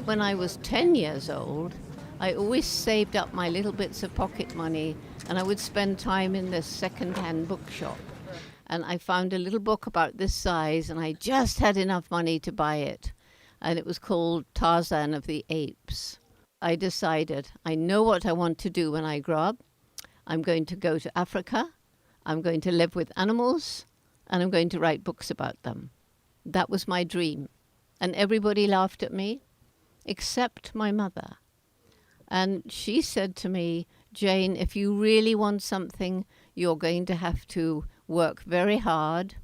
When I was 10 years old, I always saved up my little bits of pocket money and I would spend time in this second-hand bookshop. And I found a little book about this size and I just had enough money to buy it. And it was called Tarzan of the Apes. I decided, I know what I want to do when I grow up. I'm going to go to Africa. I'm going to live with animals and I'm going to write books about them. That was my dream. And everybody laughed at me, except my mother. And she said to me, Jane, if you really want something, you're going to have to work very hard.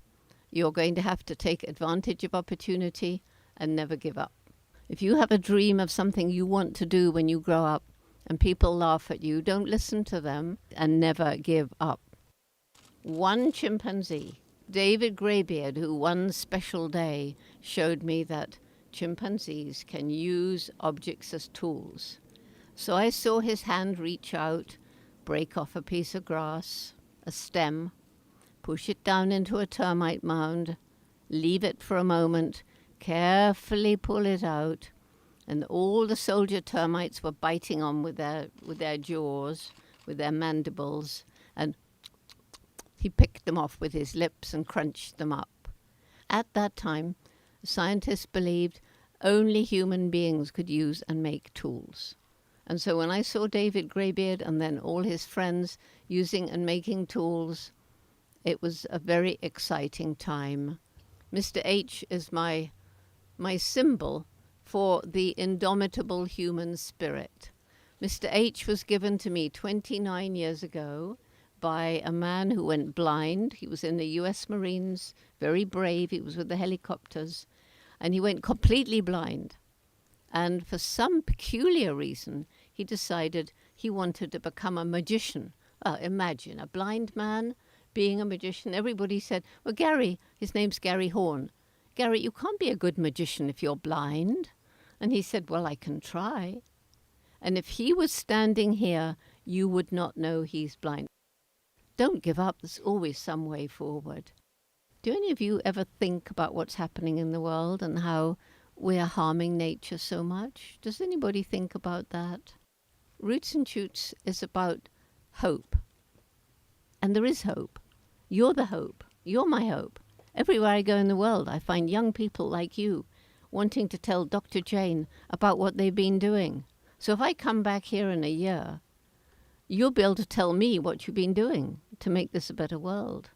You're going to have to take advantage of opportunity and never give up. If you have a dream of something you want to do when you grow up and people laugh at you, don't listen to them and never give up. One chimpanzee, David Greybeard, who one special day showed me that chimpanzees can use objects as tools. So I saw his hand reach out, break off a piece of grass, a stem, push it down into a termite mound, leave it for a moment, carefully pull it out, and all the soldier termites were biting on with their jaws, with their mandibles, and he picked them off with his lips and crunched them up. At that time, scientists believed only human beings could use and make tools. And so when I saw David Greybeard and then all his friends using and making tools, it was a very exciting time. Mr. H is my symbol for the indomitable human spirit. Mr. H was given to me 29 years ago by a man who went blind. He was in the US Marines, very brave. He was with the helicopters, and he went completely blind. And for some peculiar reason, he decided he wanted to become a magician. Imagine a blind man being a magician. Everybody said, well, Gary, his name's Gary Horn. Gary, you can't be a good magician if you're blind. And he said, well, I can try. And if he was standing here, you would not know he's blind. Don't give up. There's always some way forward. Do any of you ever think about what's happening in the world and how we're harming nature so much? Does anybody think about that? Roots and Shoots is about hope. And there is hope. You're the hope. You're my hope. Everywhere I go in the world, I find young people like you wanting to tell Dr. Jane about what they've been doing. So if I come back here in a year, you'll be able to tell me what you've been doing to make this a better world.